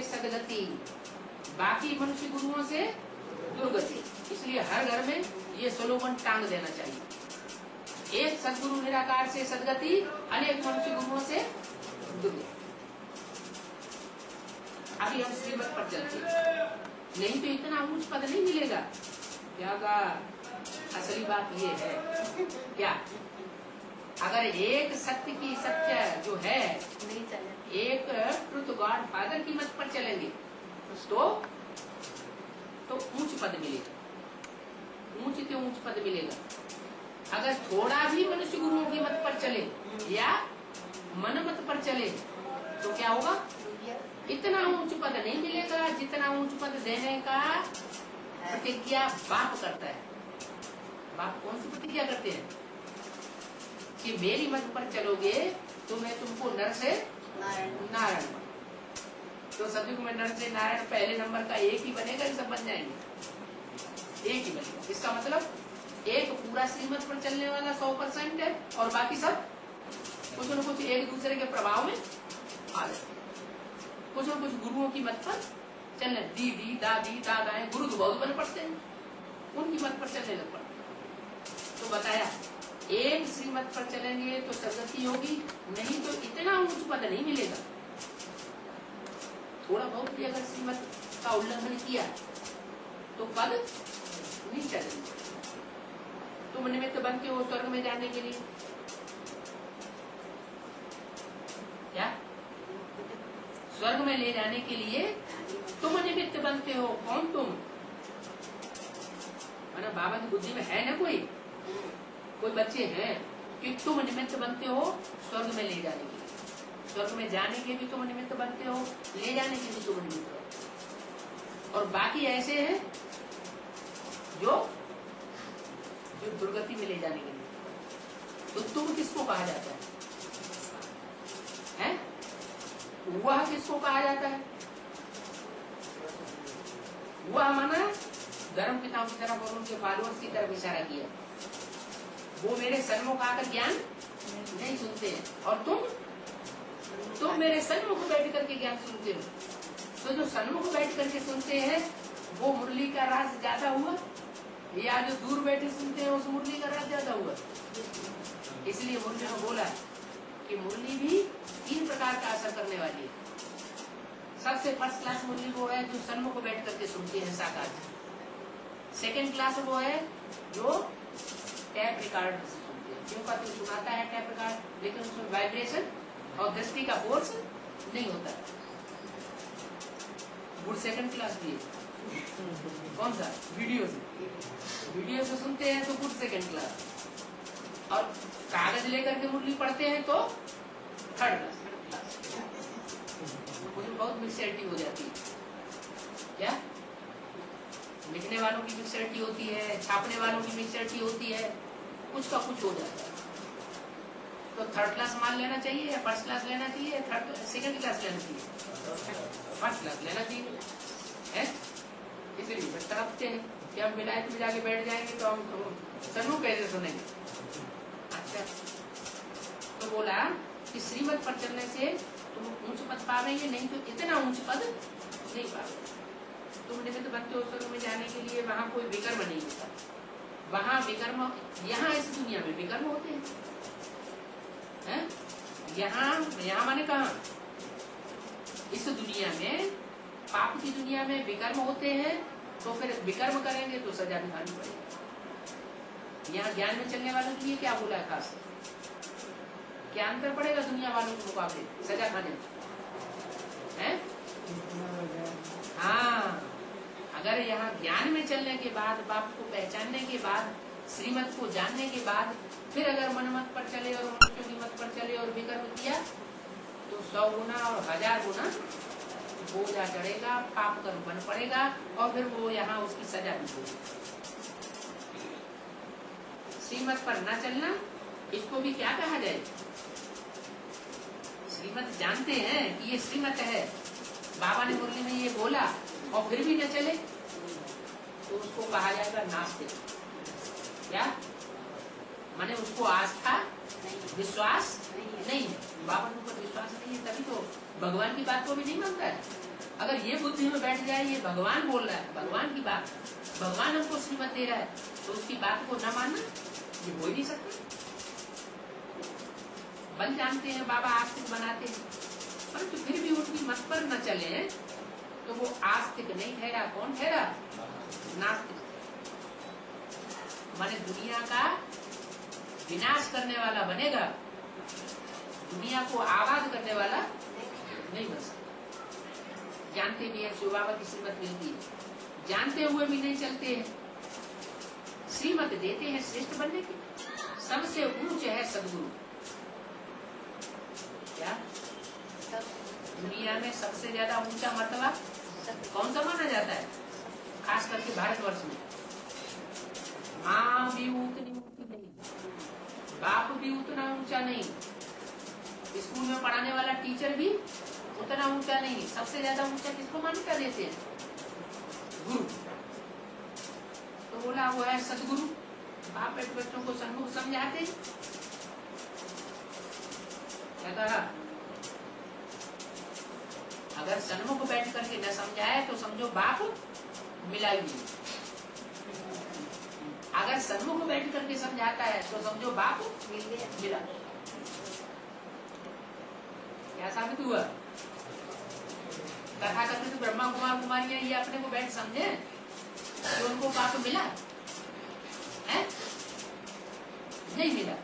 सदगति, बाकी मनुष्य गुरुओं से दुर्गति। इसलिए हर घर में ये स्लोगन टांग देना चाहिए, एक सदगुरु निराकार से सदगति, अनेक मनुष्य गुरुओं से दुर्गति। अभी हम श्रीमत पर चलते हैं, नहीं तो इतना ऊंच पद नहीं मिलेगा। क्या का असली बात ये है क्या, अगर एक सत्य की सत्य जो है नहीं चले, एक ट्रुथ गॉड फादर की मत पर चलेंगे तो ऊंच पद मिलेगा, ऊंच के ऊंच पद मिलेगा। अगर थोड़ा भी मनुष्य गुरुओं की मत पर चले या मन मत पर चले तो क्या होगा, इतना ऊंच पद नहीं मिलेगा जितना ऊंच पद देने का प्रतिज्ञा बाप करता है। बाप कौन सी प्रतिज्ञा करते हैं कि मेरी मत पर चलोगे तो मैं तुमको नर से नारायण। तो सभी को मैं नर से नारायण पहले नंबर का एक ही बनेगा, सब बन जाएंगे, एक ही बनेगा। इसका मतलब एक पूरा श्रीमत पर चलने वाला 100% है और बाकी सब कुछ न कुछ एक दूसरे के प्रभाव में आ जाते, कुछ न कुछ गुरुओं की मत पर चलने, दीदी दादी दादाएं गुरु तो बहुत बने पड़ते हैं, उनकी मत पर चलने लग पड़ते। तो बताया एक श्रीमत पर चलेंगे तो सदगति होगी, नहीं तो इतना ऊंच पद नहीं मिलेगा। थोड़ा बहुत भी अगर श्रीमत का उल्लंघन किया तो पद नहीं चलेगा। तुम निमित्त बनते हो स्वर्ग में जाने के लिए, क्या स्वर्ग में ले जाने के लिए तुम निमित्त बनते हो। कौन तुम, माना बाबा की बुद्धि में है ना कोई बच्चे हैं कि तुम निमित्त बनते हो स्वर्ग में ले जाने के लिए, स्वर्ग में जाने के भी तुम निमित्त बनते हो, ले जाने के भी तुम निमित्त हो। और बाकी ऐसे हैं जो दुर्गति में ले जाने के लिए। तो तुम किसको कहा जाता है? वह किसको कहा जाता है? वह माना धर्म पिताओं की तरफ और उनके फॉलोअर्स की तरफ इशारा किया। वो मेरे सन्मुख आकर ज्ञान नहीं सुनते हैं और तुम मेरे सन्मुख बैठ करके ज्ञान सुनते हो। तो जो सन्मुख बैठ करके सुनते हैं वो मुरली का राज ज्यादा हुआ या जो दूर बैठे सुनते हैं उस मुरली का राज ज्यादा हुआ? इसलिए मुरली ने बोला कि मुरली भी 3 प्रकार का असर करने वाली है। सबसे फर्स्ट क्लास मुरली वो है जो सन्मुख बैठ करके सुनते हैं साकार। सेकेंड क्लास वो है जो टैप रिकॉर्ड से सुनते हैं, क्योंकि तो सुनाता है टैप रिकॉर्ड लेकिन उसमें वाइब्रेशन और दृष्टि का फोर्स नहीं होता। गुड सेकंड क्लास भी है। कौन सा? वीडियो से सुनते हैं तो गुड सेकंड क्लास, और कागज लेकर के मुरली पढ़ते हैं तो थर्ड क्लास। उसमें बहुत मिक्सरिटी हो जाती है। क्या लिखने वालों की मिक्सरिटी होती है, छापने वालों की मिक्सरिटी होती है, कुछ का कुछ हो जाता है। तो थर्ड क्लास मान लेना चाहिए या फर्स्ट क्लास लेना चाहिए, सेकंड क्लास लेना चाहिए? फर्स्ट क्लास लेना चाहिए है। इसलिए बताते हैं कि हम विलायत में जाके बैठ जाएंगे तो हम सन्मुख कैसे सुनेंगे। अच्छा, तो बोला कि श्रीमत पर चलने से तुम ऊंच पद पावेंगे, नहीं तो इतना ऊंच पद नहीं पावेंगे। तुम निमित्त बनते हो स्वर्ग में जाने के लिए, वहाँ कोई विकर्म नहीं होता। वहाँ विकर्म, यहाँ इस दुनिया में विकर्म होते हैं। यहाँ माने कहा इस दुनिया में, पाप की दुनिया में विकर्म होते हैं, तो फिर विकर्म करेंगे तो सजा भी खानी पड़ेगी। यहाँ ज्ञान में चलने वालों के लिए क्या बोला है खास, क्या अंतर पड़ेगा दुनिया वालों के मुकाबले सजा खाने में? हाँ, अगर यहाँ ज्ञान में चलने के बाद, बाप को पहचानने के बाद, श्रीमत को जानने के बाद फिर अगर मनमत पर चले और मनुष्यों की मत पर चले और विकर्म किया तो 100 गुना और 1000 गुना बोझा चढ़ेगा, पाप कर्म बन पड़ेगा और फिर वो यहाँ उसकी सजा भी होगी। श्रीमत पर न चलना, इसको भी क्या कहा जाए? श्रीमत जानते हैं कि ये श्रीमत है, बाबा ने मुरली में ये बोला और फिर भी न चले तो उसको कहा जाएगा नास्तिक। क्या माने? उसको आस्था विश्वास नहीं है, बाबा के ऊपर विश्वास नहीं है, तभी तो भगवान की बात को भी नहीं मानता है। अगर ये बुद्धि में बैठ जाए ये भगवान बोल रहा है, भगवान की बात, भगवान हमको श्रीमत दे रहा है, तो उसकी बात को न मानना ये हो ही नहीं सकता। बन जानते हैं बाबा आस्तिक बनाते हैं, परंतु फिर भी उनकी मत पर न चले तो वो आस्तिक नहीं ठहरा। कौन ठहरा? नास्तिक। माने दुनिया का विनाश करने वाला बनेगा, दुनिया को आबाद करने वाला नहीं बन सकता। जानते भी है शिव बाबा की श्रीमत मिलती है, जानते हुए भी नहीं चलते हैं। श्रीमत देते हैं श्रेष्ठ बनने की, सबसे ऊंचे है सदगुरु। क्या दुनिया में सबसे ज्यादा ऊंचा मर्तबा कौन सा माना जाता है? खास करके भारतवर्ष में माँ भी उतनी ऊंची नहीं, बाप भी उतना ऊंचा नहीं, स्कूल में पढ़ाने वाला टीचर भी उतना ऊंचा नहीं। सबसे ज्यादा ऊंचा किसको मान्यता देते हैं? गुरु। तो बोला वो है सदगुरु। बाप बच्चों को सन्मुख समझाते, क्या कहा? अगर सन्मुख बैठ करके न समझाए तो समझो बाप मिला ही नहीं। अगर सन्मुख बैठ करके समझाता है तो समझो बाप मिला। क्या साबित हुआ? कथा करते तो ब्रह्मा कुमार कुमारियां ये अपने को बैठ समझे तो उनको बाप मिला है? नहीं मिला।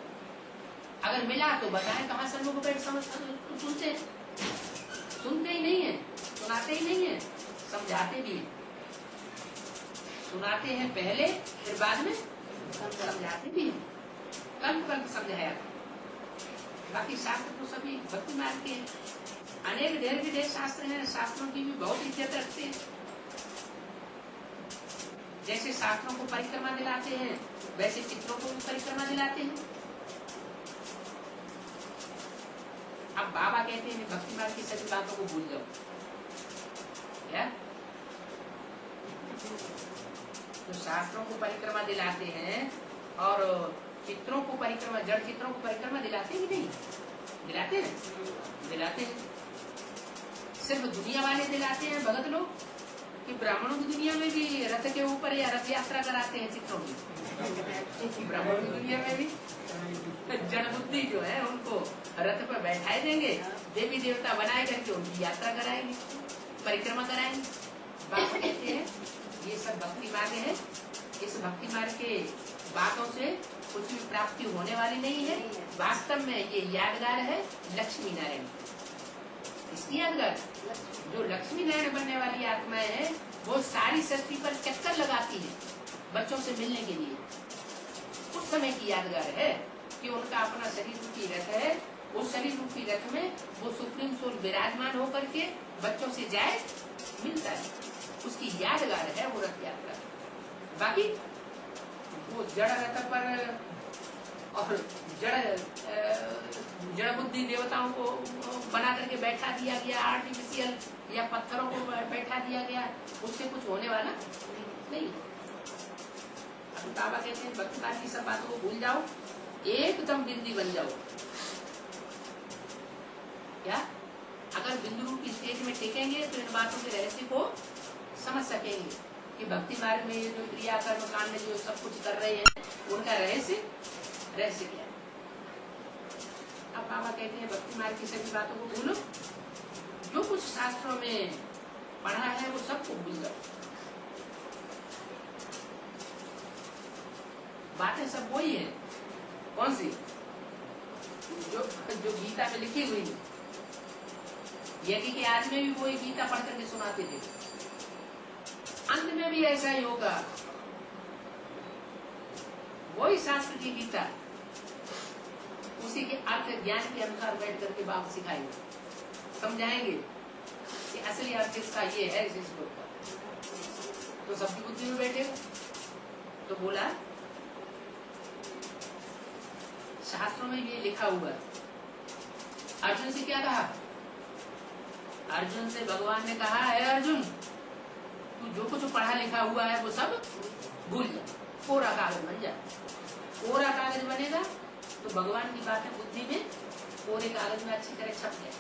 अगर मिला तो बताएं कहाँ सन्मुख बैठ समझ सुनते ही नहीं है, सुनाते ही नहीं है, समझाते भी है। सुनाते हैं पहले, फिर बाद में समझाते भी हैं। कल समझाया। बाकी शास्त्र तो सभी भक्ति मार्ग के हैं। अनेक ढेर शास्त्र हैं, शास्त्रों की भी बहुत इज्जत रखते हैं। जैसे शास्त्रों को परिक्रमा दिलाते हैं वैसे चित्रों को भी परिक्रमा दिलाते हैं। अब बाबा कहते हैं भक्ति मार्ग की सभी बातों को भूल जाओ। क्या? तो शास्त्रों को परिक्रमा दिलाते हैं और चित्रों को परिक्रमा, जड़ चित्रों को परिक्रमा दिलाते हैं कि नहीं? दिलाते हैं, दिलाते हैं। सिर्फ दुनिया वाले दिलाते हैं भगत लोग कि ब्राह्मणों की दुनिया में भी रथ के ऊपर या रथ यात्रा कराते हैं चित्रों की। ब्राह्मणों की दुनिया में भी जड़ बुद्धि जो है उनको रथ पर बैठाए देंगे, देवी देवता बनाए करके उनकी यात्रा कराएंगे, परिक्रमा कराएंगे। बाबा कहते हैं ये सब भक्ति मार्ग है। इस भक्ति मार्ग के बातों से कुछ भी प्राप्ति होने वाली नहीं है। वास्तव में ये यादगार है लक्ष्मी नारायण। इसकी यादगार जो लक्ष्मी नारायण बनने वाली आत्माएं हैं वो सारी सृष्टि पर चक्कर लगाती है बच्चों से मिलने के लिए। उस समय की यादगार है कि उनका अपना शरीर रूपी रथ है। उस शरीर रूपी रथ में वो सुप्रीम सोल विराजमान होकर के बच्चों से जाए मिलता है। उसकी यादगार है वो रथ यात्रा। बाकी वो जड़ रथ पर और जड़ बुद्धि देवताओं को बना करके बैठा दिया गया, आर्टिफिशियल या पत्थरों को बैठा दिया गया, उससे कुछ होने वाला नहीं। अब बाबा कहते हैं भक्ति मार्ग की सब बातों को भूल जाओ, एकदम बिंदी बन जाओ। क्या? अगर बिंदु रूप की स्टेज में टेकेंगे तो इन बातों के रहस्य को समझ सकेंगे कि भक्ति मार्ग में जो क्रिया कर्म कांड जो सब कुछ कर रहे हैं उनका रहस्य क्या है। अब बाबा कहते हैं भक्ति मार्ग की सभी बातों को भूलो, जो कुछ शास्त्रों में पढ़ा है वो सबको भूल जाओ। बातें सब वही है। कौन सी? जो गीता में लिखी हुई है। यदि कि आज में भी वो गीता पढ़ करके सुनाते थे, अंत में भी ऐसा ही होगा। वही शास्त्र की गीता उसी के अर्थ ज्ञान के अनुसार बैठ करके बाप सिखाएंगे, समझाएंगे कि असली अर्थ इसका ये है इस श्लोक का। तो सबकी बुद्धि में बैठेगा। तो बोला शास्त्रों में ये लिखा हुआ। अर्जुन से क्या कहा? अर्जुन से भगवान ने कहा है अर्जुन तू जो कुछ पढ़ा लिखा हुआ है वो सब भूल जा, कोरा कागज बन जा। कोरा कागज बनेगा तो भगवान की बातें बुद्धि में कोरे कागज में अच्छी तरह छप जाए।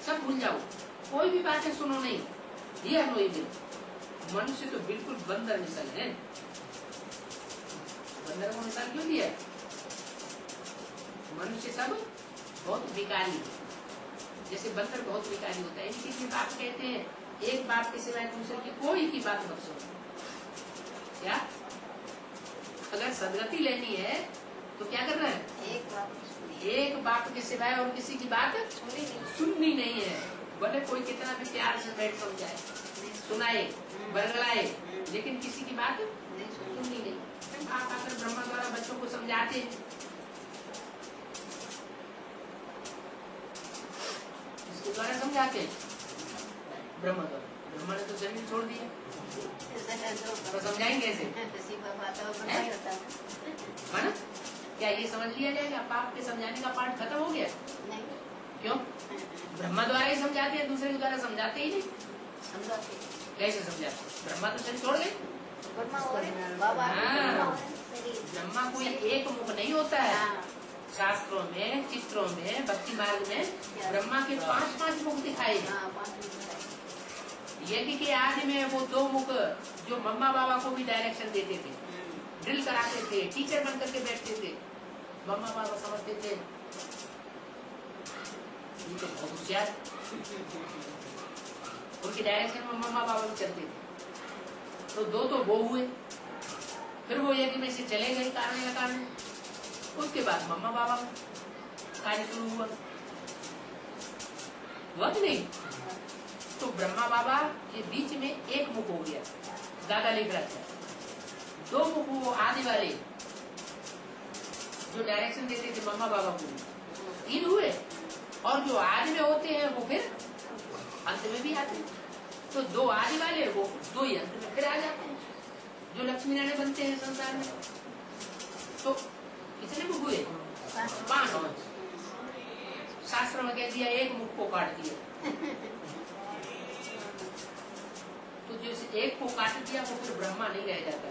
सब भूल जाओ, कोई भी बातें सुनो नहीं, ये अनोई। मनुष्य तो बिल्कुल बंदर मिसल है। बंदर को मिसाल क्यों दिया? मनुष्य सब बहुत विकारी है, जैसे बंदर बहुत विकारी होता है। इनकी बात कहते हैं, एक बाप के सिवाय दूसरे की कोई की बात मत सुनो। क्या अगर सदगति लेनी है तो क्या करना है? एक बाप के सिवाय और किसी की बात सुननी नहीं है। भले कोई कितना भी प्यार से बैठ समझाए, सुनाए, बरगलाए, लेकिन किसी की बात सुननी नहीं। आप आकर ब्रह्मा द्वारा बच्चों को समझाते हैं, इसके द्वारा समझाते हैं ब्रह्मा द्वारा। ब्रह्मा ने तो जमीन छोड़ दी है, तो समझाएंगे कैसे? है ना? क्या ये समझ लिया जाएगा पाप के समझाने का पाठ खत्म हो गया? नहीं। क्यों? ब्रह्मा द्वारा ही समझाते हैं, दूसरे के द्वारा समझाते ही नहीं। समझाते कैसे समझाते? ब्रह्मा तो शरीर छोड़ गए। ब्रह्मा कोई एक मुख नहीं होता है। शास्त्रों में, चित्रों में, भक्ति मार्ग में ब्रह्मा के 5-5 मुख दिखाए। यज्ञ के आदि में वो 2 मुख जो मम्मा बाबा को भी डायरेक्शन देते थे, ड्रिल कराते थे, टीचर बन करके बैठते थे। मम्मा बाबा समझते थे ये तो बहुत होशियार, उनकी डायरेक्शन में मम्मा बाबा भी चलते थे। तो 2 तो वो हुए, फिर वो यज्ञ में से चले गए कारण लगाने। उसके बाद मम्मा बाबा कार्य शुरू हुआ कि नहीं? तो ब्रह्मा बाबा के बीच में एक मुख हो गया। दादा लिख रहा था 2 मुख वो आदि वाले जो डायरेक्शन देते थे मम्मा बाबा को, 3 हुए। और जो आदि में होते हैं वो फिर अंत में भी आते हैं। तो 2 आदि वाले वो 2 ही अंत में फिर आ जाते हैं, जो लक्ष्मी नारायण बनते हैं संसार में। तो कितने मुख हुए? 5। शास्त्र में कह दिया एक मुख को काट दिया। तो जैसे एक को काट दिया वो फिर ब्रह्मा नहीं रह जाता,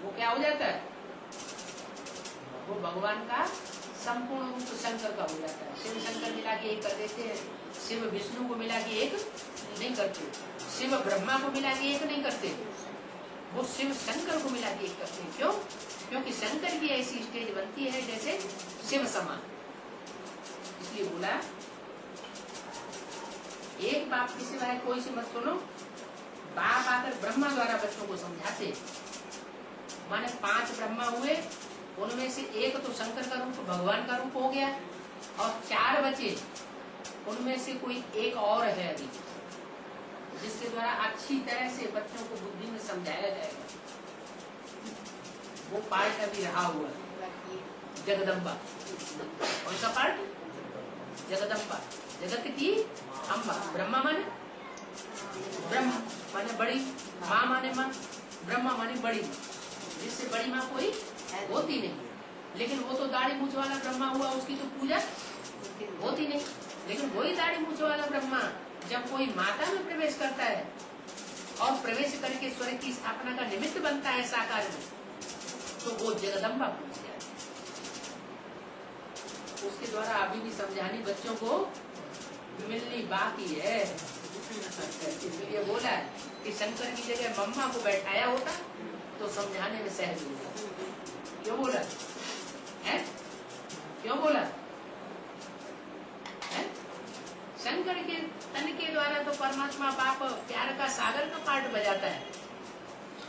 वो क्या हो जाता है? वो भगवान का संपूर्ण रूप शंकर का हो जाता है। शिव शंकर मिला के एक कर देते हैं, शिव विष्णु को मिला के एक नहीं करते, शिव ब्रह्मा को मिला के एक नहीं करते, वो शिव शंकर को मिला के एक करते हैं। क्यों? क्योंकि शंकर की ऐसी स्टेज बनती है जैसे शिव समान। इसलिए बोला एक बाप के सिवाय कोई से मत सुनो। बाप आकर ब्रह्मा द्वारा बच्चों को समझाते, माने 5 ब्रह्मा हुए, उनमें से एक तो शंकर का रूप भगवान का रूप हो गया, और 4 बचे, उनमें से कोई एक और है अभी, जिसके द्वारा अच्छी तरह से बच्चों को बुद्धि में समझाया जाएगा। वो पार्ट अभी रहा हुआ जगदम्बा। कौन सा पार्ट? जगदम्बा, जगत की अम्बा। ब्रह्मा माने ब्रह्मा माने बड़ी, माँ माने माँ, ब्रह्मा माने बड़ी, जिससे बड़ी माँ कोई होती नहीं। लेकिन वो तो दाढ़ी मूछ वाला ब्रह्मा हुआ, उसकी तो पूजा होती नहीं। लेकिन वही दाढ़ी मूछ वाला ब्रह्मा जब कोई माता में प्रवेश करता है और प्रवेश करके स्वर्ग की स्थापना का निमित्त बनता है साकार में, तो वो जगदम्बा पूछ जाती है। उसके द्वारा अभी भी समझानी बच्चों को मिलनी बाकी है। इसलिए बोला कि शंकर की जगह मम्मा को बैठाया होता तो समझाने में सहज होता। क्यों बोला है? क्यों बोला है? शंकर के तन के द्वारा तो परमात्मा बाप प्यार का सागर का पार्ट बजाता है।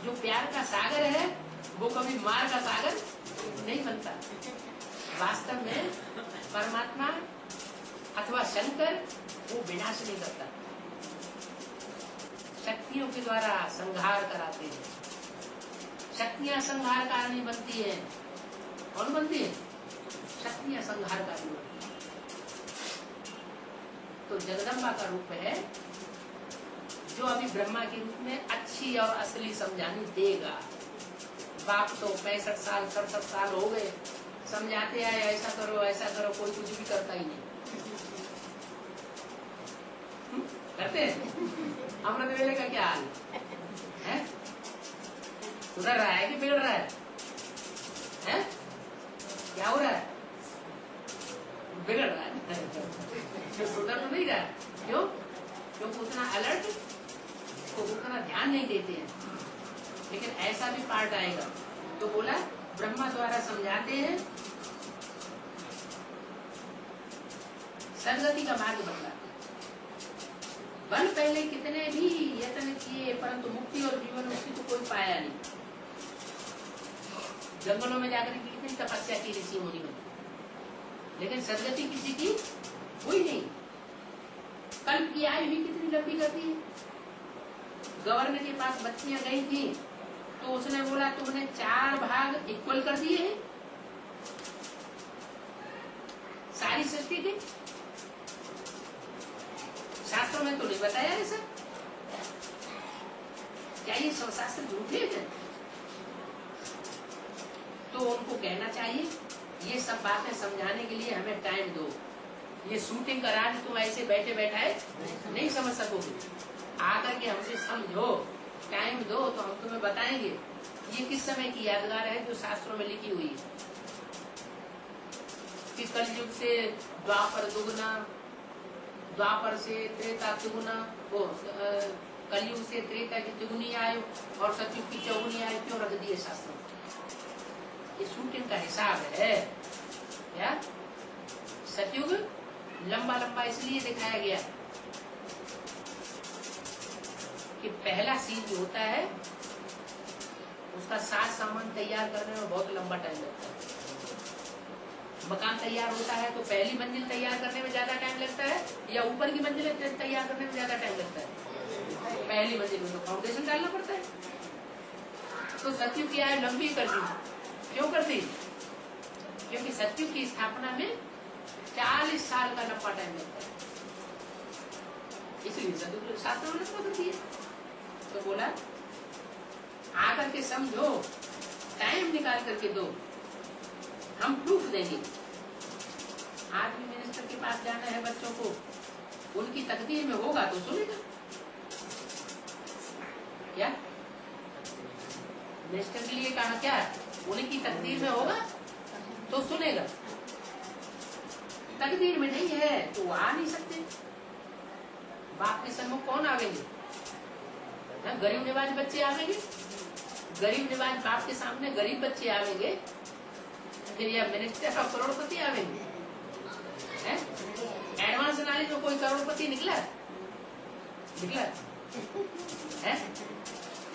जो प्यार का सागर है वो कभी मार का सागर नहीं बनता। वास्तव में परमात्मा अथवा शंकर वो विनाश नहीं करता, शक्तियों के द्वारा संहार कराते हैं। शक्तियां संहार कारणी बनती है। कौन बनती है? शक्तियां संहार कारणी बनती है। तो जगदम्बा का रूप है जो अभी ब्रह्मा के रूप में अच्छी और असली समझानी देगा। बाप तो 65 साल 67 साल हो गए, समझाते आए ऐसा करो, कोई कुछ भी करता ही नहीं। करते हैं? अमृत वेले का क्या हाल है? सुधर रहा है कि बिगड़ रहा है? क्या हो रहा है? बिगड़ रहा है। सुधर तो नहीं रहा है। क्यों? अलर्ट तो उतना ध्यान नहीं देते हैं। लेकिन ऐसा भी पार्ट आएगा। तो बोला ब्रह्मा द्वारा समझाते हैं, सदगति का मार्ग बतलाते। बल पहले कितने भी यत्न किए परंतु मुक्ति और जीवन मुक्ति को कोई पाया नहीं। जंगलों में जाकर के कितनी तपस्या की ऋषि मुनि ने, लेकिन सदगति किसी की हुई नहीं। कल्प की आयु भी कितनी लंबी करती है। गवर्नर के पास बच्चियां गई थी तो उसने बोला तुमने 4 भाग इक्वल कर दिए हैं सारी सृष्टि के। शास्त्रों में तो नहीं बताया ऐसा। क्या ये सब शास्त्र झूठे हैं? तो उनको कहना चाहिए ये सब बातें समझाने के लिए हमें टाइम दो। ये शूटिंग का राज तुम ऐसे बैठे बैठाए नहीं समझ सकोगे। आकर के हमसे समझो, टाइम दो तो हम तुम्हें बताएंगे ये किस समय की यादगार है जो शास्त्रों में लिखी हुई है कि कलयुग से द्वापर दुगुना, द्वापर से त्रेता तिगुना, वो कलयुग से त्रेता की तिगुनी आयु और सतयुग की चौगुनी आयु क्यों रख दिए शास्त्रों? ये शूटिंग का हिसाब है। क्या सतयुग लंबा लंबा इसलिए दिखाया गया कि पहला सीन जो होता है उसका साज सामान तैयार करने में बहुत लंबा टाइम लगता है। मकान तैयार होता है तो पहली मंजिल तैयार करने में ज्यादा टाइम लगता है या ऊपर की मंजिल तैयार करने में ज्यादा टाइम लगता है? पहली मंजिल में तो फाउंडेशन डालना पड़ता है। तो सतयुग की आयु लंबी कर दी। क्यों कर दी? क्योंकि सतयुग की स्थापना में 40 साल का लंबा टाइम लगता है, इसलिए सतयुग शास्त्रों ने कर दिया। तो बोला आकर के समझो, टाइम निकाल करके दो, हम प्रूफ देंगे। आज भी मिनिस्टर के पास जाना है बच्चों को, उनकी तकदीर में होगा तो सुनेगा। क्या मिनिस्टर के लिए कहा? क्या उनकी तकदीर में होगा तो सुनेगा, तकदीर में नहीं है तो आ नहीं सकते। बाप के सम्मुख कौन आवेंगे? गरीब निवाज बच्चे आवेंगे? गरीब निवाज बाप के सामने गरीब बच्चे आवेंगे, फिर यह मिनिस्टर और करोड़पति आवेंगे? एडवांस नॉलेज में कोई करोड़पति निकला है?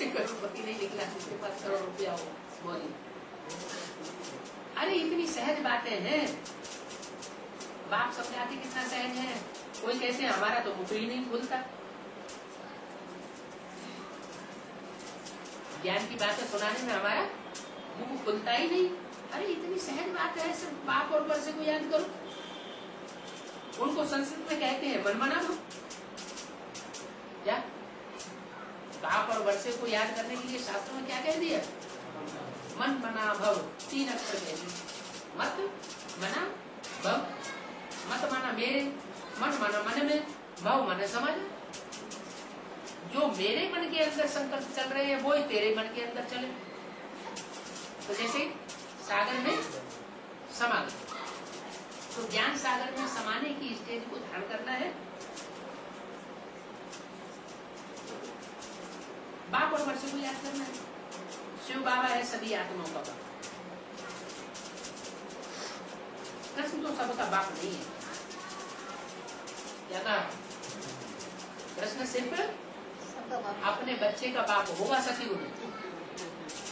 करोड़पति नहीं निकला जिसके पास करोड़ रुपया हो। बोली अरे इतनी सहज बातें हैं, बाप समझाते कितना सहज है। कोई कहते हैं हमारा तो मुख ही नहीं खुलता, ज्ञान की बातें सुनाने में हमारा मुख खुलता ही नहीं। अरे इतनी सहज बात है, सिर्फ बाप और वर्षे को याद करो। उनको संस्कृत में कहते हैं मन मना दो। क्या बाप और वर्षे को याद करने के लिए शास्त्रों में क्या कह दिया? मन मना भव, 3 अक्षर कह दिए। मत मना भव, मत माना मेरे, मन माना मन में, भव माना समझ। जो मेरे मन के अंदर संकल्प चल रहे हैं वो ही तेरे मन के अंदर चले। तो जैसे सागर में समा गए, तो ज्ञान सागर में समाने की स्टेज को धारण करना है। बाप और वर्षे को याद करना है। शिव बाबा है सभी आत्माओं का बाप। कृष्ण तो सबका बाप नहीं है। क्या कहा? कृष्ण सिर्फ अपने बच्चे का बाप होगा सतयुग में,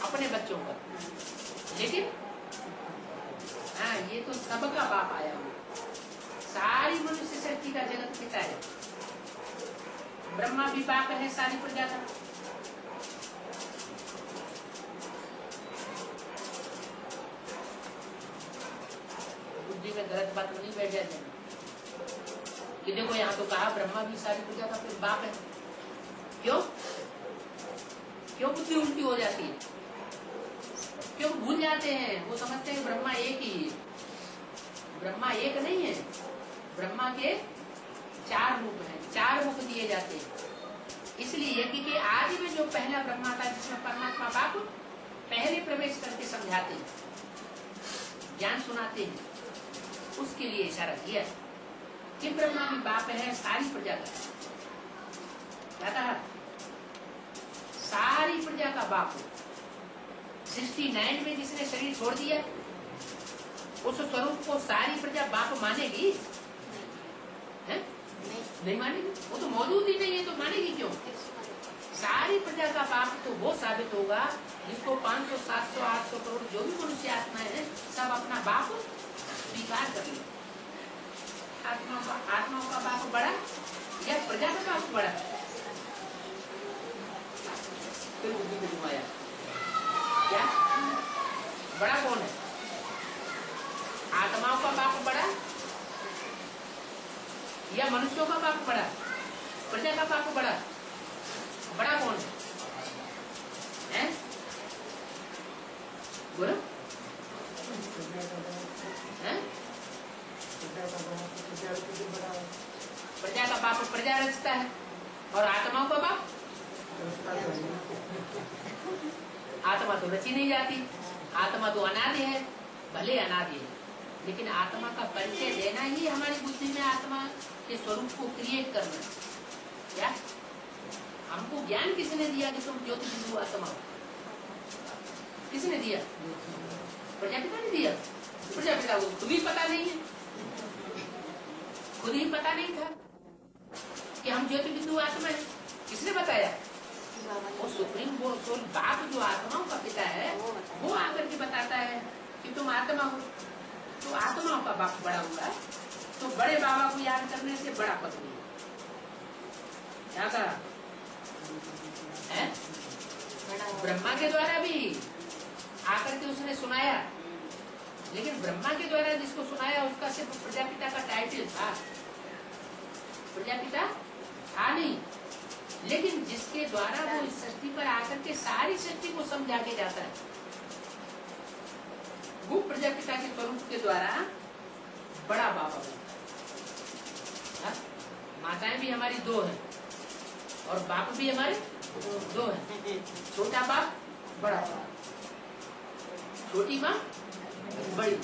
अपने बच्चों का। लेकिन हाँ, ये तो सबका बाप आया हुआ, सारी मनुष्य शक्ति का जगत पिता है। ब्रह्मा भी बाप है सारी प्रजा का। बुद्धि में गलत बात नहीं बैठ जाती कि देखो यहाँ तो कहा ब्रह्मा भी सारी प्रजा का फिर बाप है। क्यों क्यों बुद्धि उल्टी हो जाती है? क्यों भूल जाते हैं? वो समझते हैं ब्रह्मा एक ही है। ब्रह्मा एक नहीं है, ब्रह्मा के 4 रूप हैं, 4 मुख दिए जाते हैं। इसलिए कि आदि में जो पहला ब्रह्मा था जिसमें परमात्मा बाप पहले प्रवेश करके समझाते हैं, ज्ञान सुनाते हैं, उसके लिए इशारा किया कि ब्रह्मा भी बाप है सारी प्रजा का। क्या कहा? सारी प्रजा का बाप हो। 69 में जिसने शरीर छोड़ दिया, उस स्वरूप को सारी प्रजा बाप मानेगी? नहीं मानेगी। वो तो मौजूद ही नहीं है, तो मानेगी क्यों? सारी प्रजा का बाप तो वो साबित होगा जिसको 500, 700, 800 करोड़ जो भी मनुष्य आत्माएं हैं सब अपना बाप स्वीकार कर ले। आत्माओं का बाप बड़ा या प्रजा का बाप बड़ा? फिर बुद्धि को घुमाया, क्या बड़ा कौन है? आत्माओं का बाप बड़ा या मनुष्यों का बाप बड़ा? प्रजा का बाप बड़ा? बड़ा कौन है? बोलो। प्रजा का बाप प्रजा रचता है और आत्माओं का बाप? आत्मा तो रची नहीं जाती। आत्मा तो अनादि है, भले अनादि है, लेकिन आत्मा का परिचय देना ही हमारी बुद्धि में आत्मा के स्वरूप को क्रिएट करना। क्या हमको ज्ञान किसने दिया कि तुम ज्योति बिंदु आत्मा हो? किसने दिया? प्रजापिता ने दिया। प्रजापिता को खुद ही पता नहीं है, खुद ही पता नहीं था कि हम ज्योति बिंदु आत्मा है। किसने बताया? वो सुप्रीम सोल बाप जो आत्माओं का पिता है वो आकर के बताता है कि तुम आत्मा हो। तो आत्माओं का बाप बड़ा हुआ, तो बड़े बाबा को याद करने से बड़ा पद नहीं। क्या कहा है? ब्रह्मा के द्वारा भी आकर के उसने सुनाया, लेकिन ब्रह्मा के द्वारा जिसको सुनाया उसका सिर्फ प्रजापिता का टाइटल था, प्रजापिता था नहीं। लेकिन जिसके द्वारा वो इस सृष्टि पर आकर के सारी सृष्टि को समझा के जाता है, वो प्रजापिता के स्वरूप के द्वारा बड़ा बाबा बनता है। माताएं भी हमारी दो हैं और बाप भी हमारे दो हैं। छोटा बाप, बड़ा बाप, छोटी माँ, बड़ी।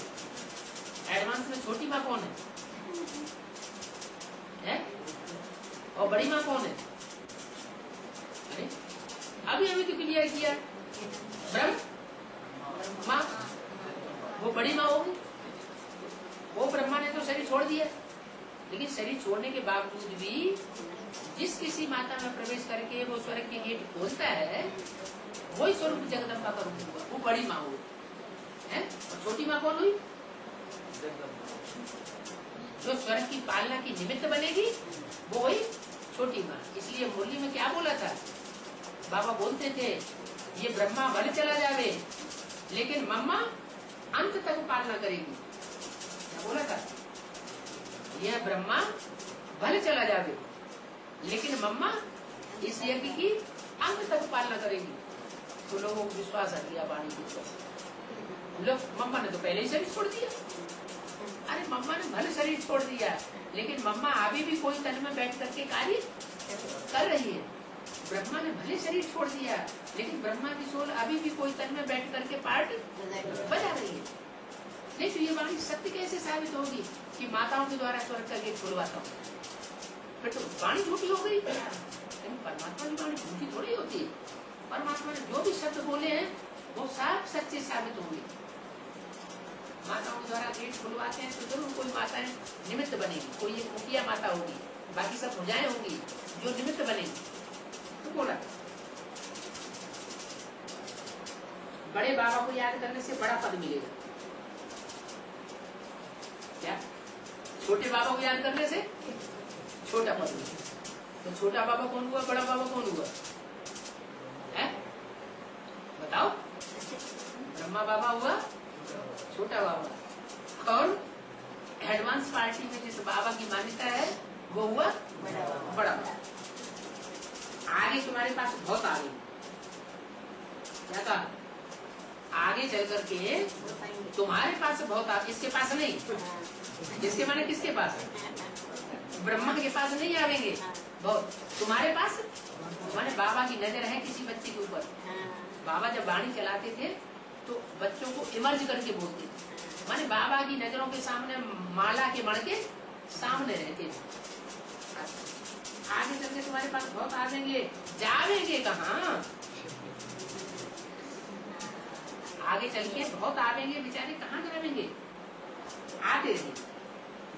एडवांस में छोटी माँ कौन है? और बड़ी माँ कौन है? अभी अभी तो क्लियर किया, ब्रह्म माँ, वो बड़ी माँ होगी। वो ब्रह्मा ने तो शरीर छोड़ दिया, लेकिन शरीर छोड़ने के बावजूद भी जिस किसी माता में प्रवेश करके वो स्वर्ग के गेट खोलता है, वही स्वरूप जगदम्बा का रूप हुआ, वो बड़ी माँ हुई है। और छोटी माँ कौन हुई? जो स्वर्ग की पालना की निमित्त बनेगी वो हुई छोटी माँ। इसलिए मुरली में क्या बोला था? बाबा बोलते थे ये ब्रह्मा भले चला जावे लेकिन मम्मा अंत तक पालना करेगी। क्या बोला था? यह ब्रह्मा भले चला जावे लेकिन मम्मा इस यज्ञ की अंत तक पालना करेगी। तो लोगों को विश्वास हट गया वाणी के। लोग मम्मा ने तो पहले ही शरीर छोड़ दिया। अरे मम्मा ने भले शरीर छोड़ दिया लेकिन मम्मा अभी भी कोई तन में बैठ करके कार्य कर रही है। ब्रह्मा ने भले शरीर छोड़ दिया लेकिन ब्रह्मा की सोल अभी भी कोई तन में बैठ करके पार्ट बजा रही है। नहीं तो ये वाणी सत्य कैसे साबित होगी कि माताओं के द्वारा स्वर्ग का गेट खुलवाता हूँ? फिर तो वाणी झूठी हो गई। परमात्मा की वाणी झूठी थोड़ी होती है। परमात्मा ने जो भी शब्द बोले हैं वो सब सच्चे साबित होंगे। माताओं के द्वारा गेट खुलवाते हैं तो जरूर कोई माताएं निमित्त बनेगी, कोई एक मुखिया माता होगी, बाकी सब भुजाएं होंगी जो निमित्त बनेगी। तो बोला बड़े बाबा को याद करने से बड़ा पद मिलेगा। क्या? छोटे बाबा को याद करने से छोटा पद मिलेगा। तो छोटा बाबा कौन हुआ, बड़ा बाबा कौन हुआ है? बताओ। ब्रह्मा बाबा हुआ छोटा बाबा, और एडवांस पार्टी में जिस बाबा की मान्यता है वो हुआ बड़ा बाबा। आगे तुम्हारे पास बहुत आगे क्या कहा? आगे चल करके तुम्हारे पास बहुत आगे, इसके पास नहीं। जिसके माने किसके पास? ब्रह्मा के पास नहीं आवेंगे बहुत। तुम्हारे पास माने बाबा की नजर है किसी बच्चे के ऊपर। बाबा जब वाणी चलाते थे तो बच्चों को इमर्ज करके बोलते थे, माने बाबा की नजरों के सामने माला के मण के सामने रहते थे। आगे चल के तुम्हारे पास बहुत आ जाएंगे, जावेंगे कहाँ? आगे चल के बहुत आवेंगे, बेचारे कहाँ जावेंगे? आते हैं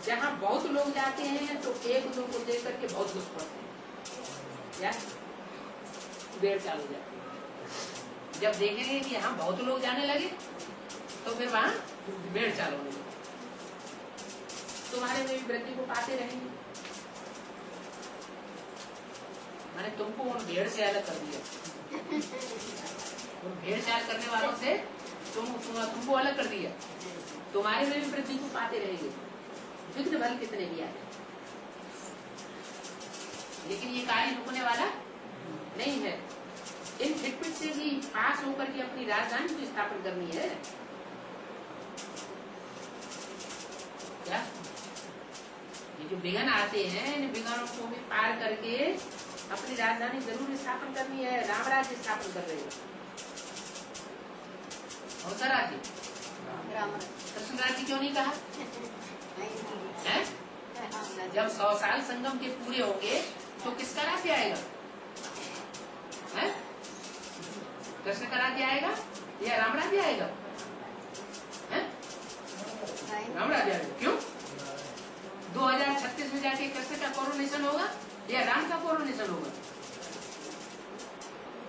जहाँ बहुत लोग जाते हैं तो एक दो को देख करके बहुत घुस पड़ते हैं, क्या बेड़ चालू हो जाती है। जब देखेंगे कि यहाँ बहुत लोग जाने लगे तो फिर वहाँ बेड़ चालू हो जाएगी। तुम्हारे में भी वृद्धि को पाते रहेंगे। मैंने तुमको उन भेड़ से अलग कर दिया, उन भेड़ चाल करने वालों से तुमको अलग कर दिया। तुम्हारे में भी वृद्धि को पाते रहेंगे, विघ्न भले कितने भी आए, लेकिन ये कार्य रुकने वाला नहीं है। इन फिटपिट से भी पास होकर के अपनी राजधानी को स्थापन करनी है। क्या ये जो विघ्न आते हैं, इन विघ्नों को भी पार करके अपनी राजधानी जरूर स्थापन करनी है। राम राज्य स्थापन कर रहे हो। कौन सा राज्य? कृष्ण राज्य क्यों नहीं कहा है? जब 100 साल संगम के पूरे होंगे तो किसका राज्य आएगा? है? कृष्ण का राज्य आएगा या राम राज्य आएगा? है? राम राज्य आएगा। क्यों? 2036 में जाके कृष्ण का कोरोनेशन होगा या राम का कोरोनेशन होगा?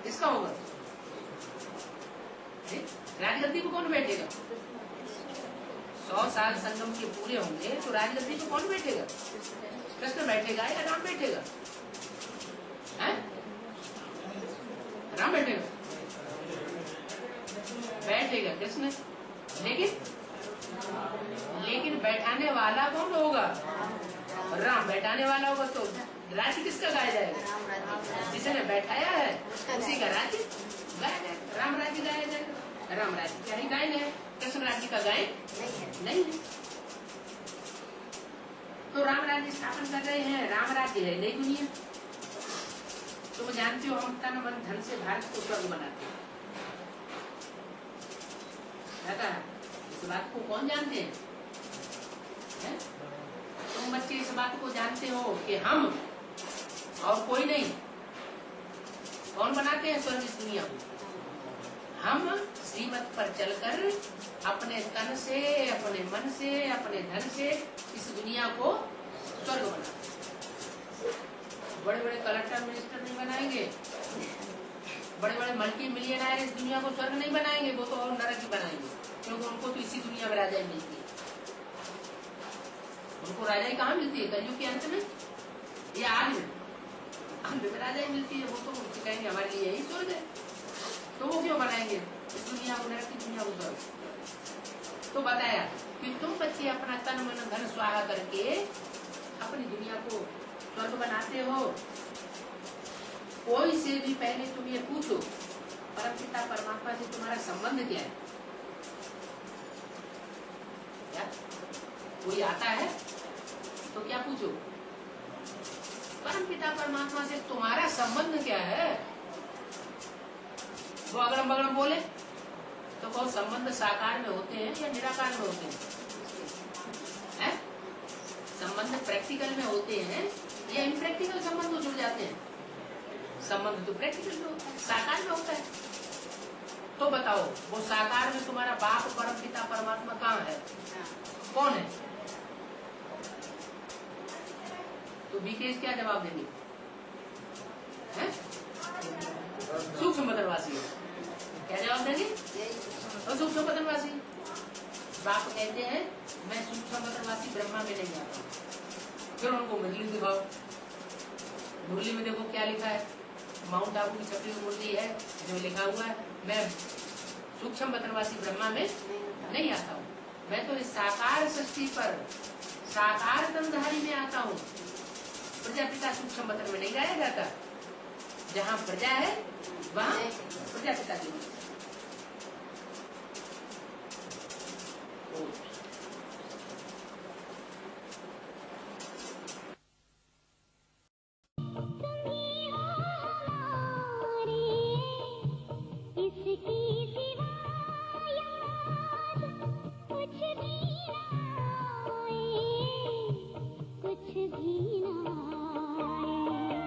किसका होगा? राजगद्दी पे कौन बैठेगा? 100 साल संगम के पूरे होंगे तो राजगद्दी पे कौन बैठेगा? कृष्ण बैठेगा या राम बैठेगा? है? राम बैठेगा, बैठेगा कृष्ण। लेकिन बैठाने वाला कौन होगा? राम बैठाने वाला होगा। तो राज्य किसका गाया जाएगा? जिसने बैठाया है उसी का राज्य गाया जाएगा, राम राज्य गाया जाएगा। राम राज्य क्या ही गायन है? कृष्ण राज्य का गायन नहीं है। तो राम राज्य स्थापन कर रहे हैं। राम राज्य है नई दुनिया। तुम जानते हो हम तन मन धन से भारत को स्वर्ग बनाते हैं। इस बात को कौन जानते हैं? तुम बच्चे इस बात को जानते हो कि हम और कोई नहीं। कौन बनाते हैं स्वर्ग इस दुनिया को? हम श्रीमत पर चलकर अपने तन से, अपने मन से, अपने धन से इस दुनिया को स्वर्ग बनाते। बड़े बड़े कलेक्टर मिनिस्टर नहीं बनाएंगे, बड़े बड़े मल्टी मिलियनर इस दुनिया को स्वर्ग नहीं बनाएंगे, वो तो और नरक ही बनाएंगे, क्योंकि उनको तो इसी दुनिया में राजाई मिलती है। उनको राजाई कहाँ मिलती है? कलयुग के अंत में या आदि में? अंत में राजाई मिलती है। वो तो उनसे कहेंगे हमारे लिए यही स्वर्ग है, तो वो क्यों बनाएंगे इस दुनिया को, नरक की दुनिया को स्वर्ग? तो बताया कि तुम बच्चे अपना तन मन धन स्वाहा करके अपनी दुनिया को स्वर्ग बनाते हो। कोई से भी पहले तुम ये पूछो परमपिता परमात्मा से तुम्हारा संबंध क्या है? क्या कोई आता है तो क्या पूछो? परमपिता परमात्मा से तुम्हारा संबंध क्या है? वो अगड़म बगड़म बोले तो कौन संबंध साकार में होते हैं या निराकार में होते हैं? संबंध प्रैक्टिकल में होते हैं या इनप्रैक्टिकल संबंध जुड़ जाते हैं? संबंध तो प्रैक्टिकल में होता है, साकार में होता है। तो बताओ वो साकार में तुम्हारा बाप परमपिता परमात्मा कहाँ है? कौन है? तो बीकेश क्या जवाब देंगे? सूक्ष्म बदनवासी क्या जवाब देंगे? और सूक्ष्म बदनवासी बाप कहते हैं मैं सूक्ष्म बदनवासी ब्रह्मा में नहीं आता। फिर उनको मुरली दिखाओ। मुरली में देखो क्या लिखा है? माउंट आबू की छपी हुई मुरली है जिसमें लिखा हुआ है मैं सूक्ष्म बदनवासी ब्रह्मा में नहीं आता हूँ। मैं तो इस साकार सृष्टि पर साकार तनधारी में आता हूँ। प्रजापिता सूक्ष्म बदन में नहीं गाया जाता। जहाँ प्रजा है वहाँ प्रजापिता की कुछ भी ना आए।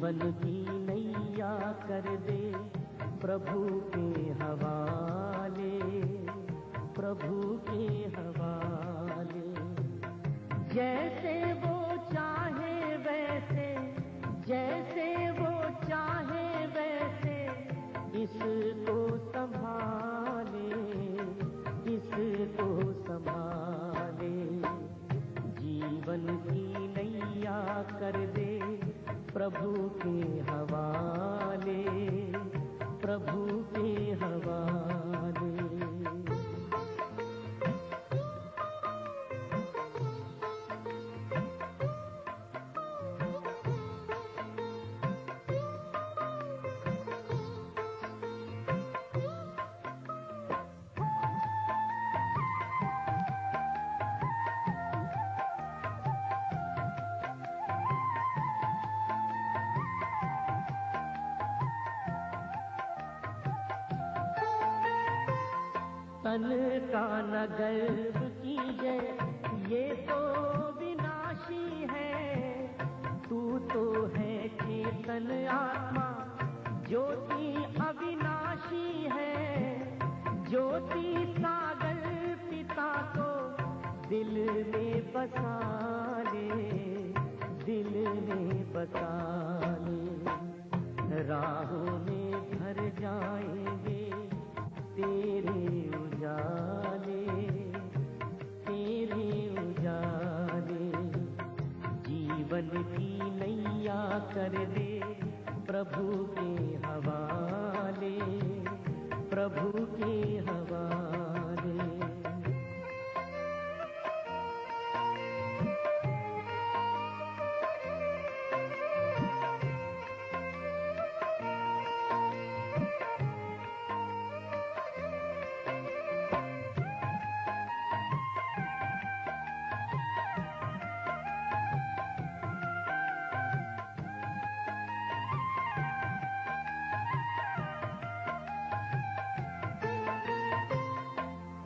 जीवन की नैया कर दे प्रभु के हवाले, प्रभु के हवाले। जैसे वो चाहे वैसे, जैसे वो चाहे वैसे इसको संभाले, इसको संभाले। जीवन की नैया कर दे प्रभु के हवाले, प्रभु के हवाले। तन का न गर्व कीजे ये तो विनाशी है, तू तो है चेतन आत्मा ज्योति अविनाशी है। ज्योति सागर पिता को दिल में बसा ले, दिल में बसा ले। राहों में भर जाएंगे तेरे उजाले, तेरे उजाले। जीवन की नैया कर दे प्रभु के हवाले, प्रभु के हवाले।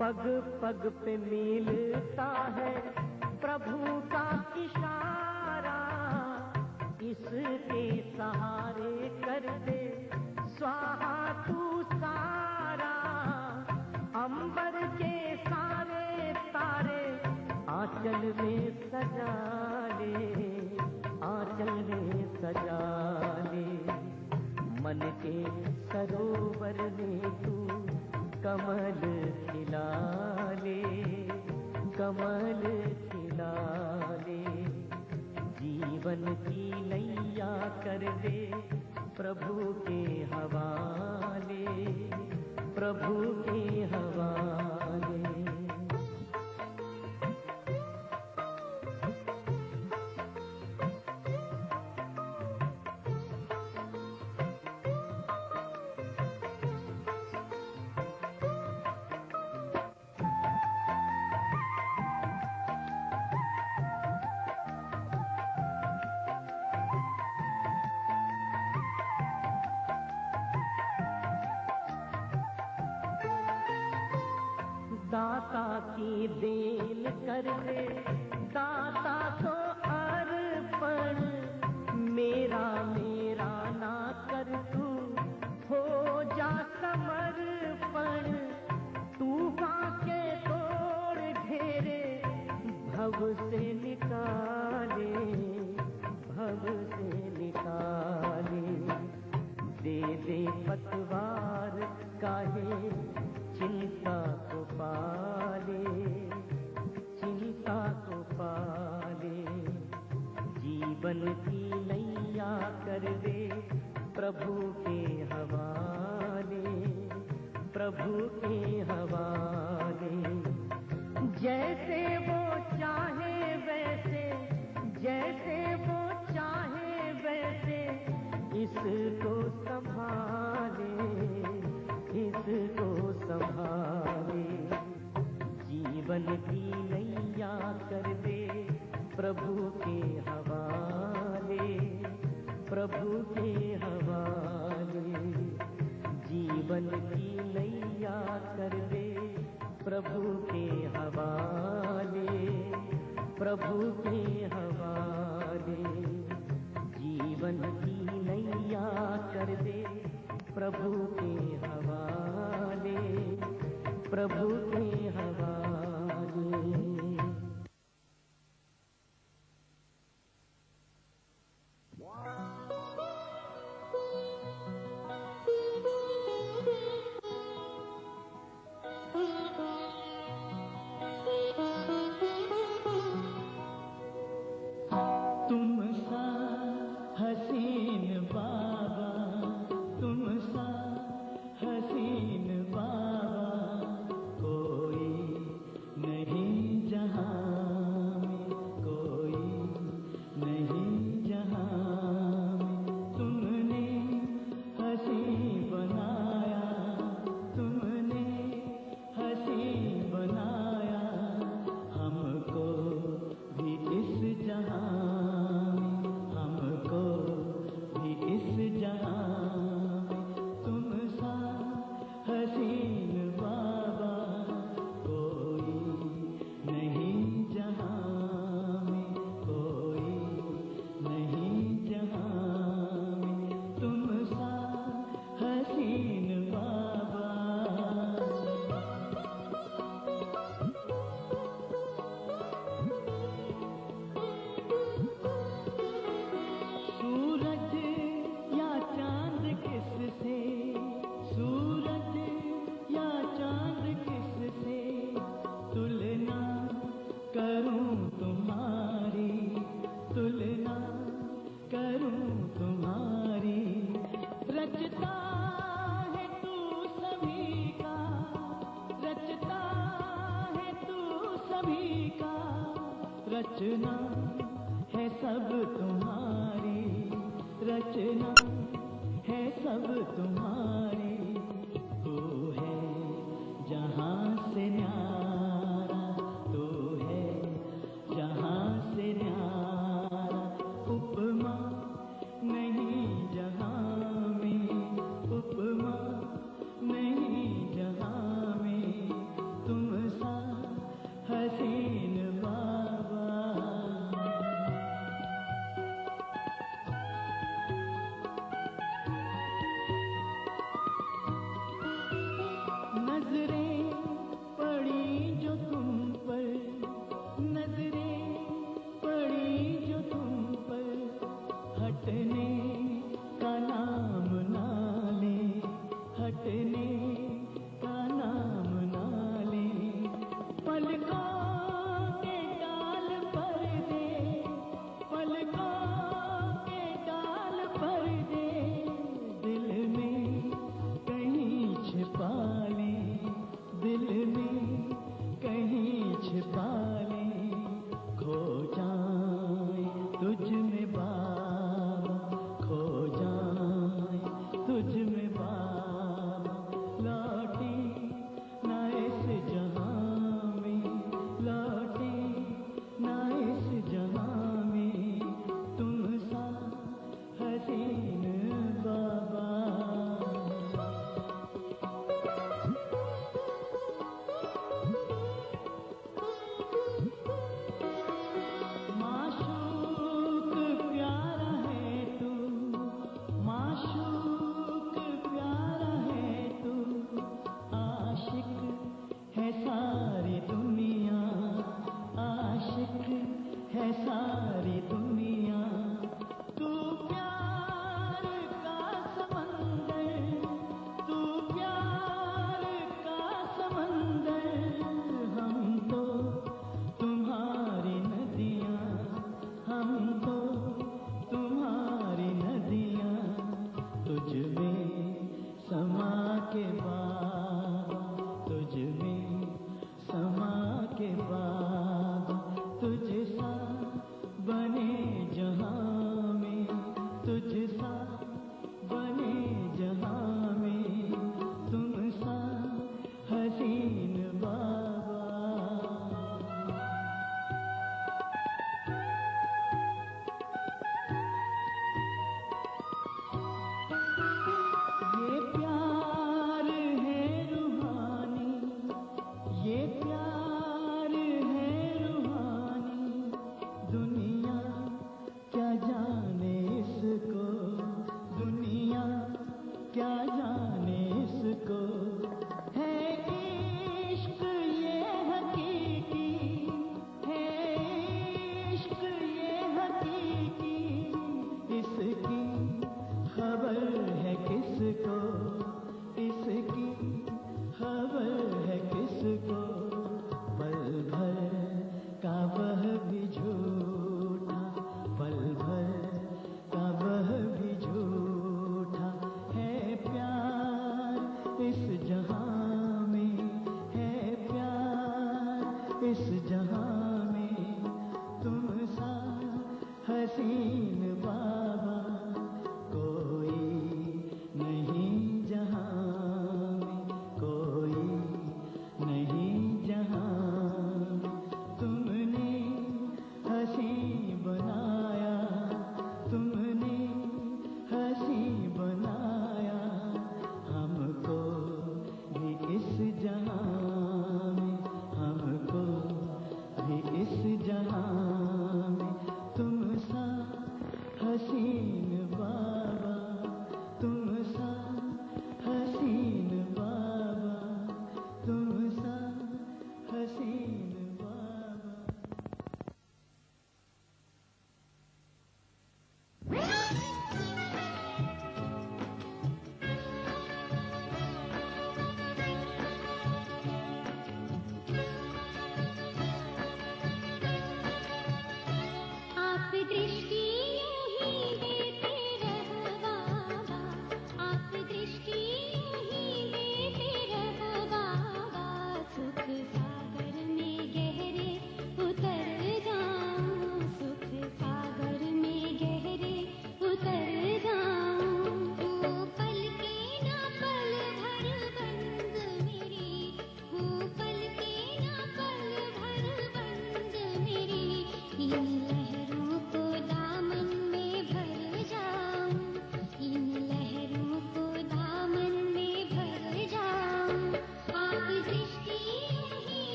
पग पग पे मिलता है प्रभु का इशारा, इसके सहारे कर दे स्वाहा तू सारा। अंबर के सारे तारे आंचल में सजा ले, आंचल में सजा ले। मन के सरोवर में तू कमल खिला ले, कमल खिला ले। जीवन की नैया कर दे प्रभु के हवाले, प्रभु के हवाले। दाता की देन कर दे दाता को अर्पण, मेरा मेरा ना कर तू हो जा समर्पण। तूफान के तोड़ घेरे भव से निकाले, भव से निकाले। दे दे पतवार काहे चिंता को पाले, चिंता को पाले। जीवन की नैया कर दे प्रभु के हवाले, प्रभु के हवाले। जैसे वो चाहे वैसे, जैसे वो चाहे वैसे इसको संभाले, इसको संभाले। जीवन की नैया कर दे प्रभु के हवाले, प्रभु के हवाले। जीवन की नैया कर दे प्रभु के हवाले, प्रभु के हवाले। जीवन की प्रभु के हवाले, प्रभु के हवाले। तुम सा हसीन बाबा, तुम सा हसीन बाबा कोई नहीं जहां में, कोई नहीं जहां में। तुमने हसी बनाया, तुमने हसी बनाया हमको भी इस जहां में, हमको भी इस जहां में। तुम सा हसीन बाबा कोई नहीं जहां में, कोई नहीं जहां में। तुम सा हसीन बाबा। सूरज या चांद किससे, सूरज या चांद किससे तुलना करूं तुम्हारी, तुलना करूं तुम्हारी। रचता है तू सभी का, रचता है तू सभी का। रचना है सब तुम्हारी, रचना है सब तुम्हारी। तू है जहां से न्यारा, तू है जहां से न्यारा। उपमा नहीं जहां में, उपमा नहीं जहां में। तुम सा हसीन बाबा। नजरें पड़ी जो तुम पर, नजरें पड़ी जो तुम पर। हटने का नाम ना ले, हटने का नाम ना ले। पलकों के डाल पर दे, पलकों के डाल पर दे। दिल में कहीं छिपा ले, दिल में कहीं छिपा ले। खो जाए तुझ में बाबा, खो जाए तुझ में बाबा। लौटे ना इस जहां में, लौटे ना इस जहां में। तुम सा हसीन बाबा। माशूक प्यारा है तू, माशूक प्यारा है तू। आशिक है सारी दुनिया, आशिक है सारी दुनिया। तू प्यार का समंदर, तू प्यार का समंदर। हम तो तुम्हारी नदियाँ, हम तो तुम्हारी नदियाँ। तुझ में समा के बाबा, तुझ में समा के बाबा। तुझ सा बने जहां में, तुझ सा बने जहां में। तुम सा हसीन बाबा। ये प्यार है रूहानी, ये प्यार है रूहानी। हसीन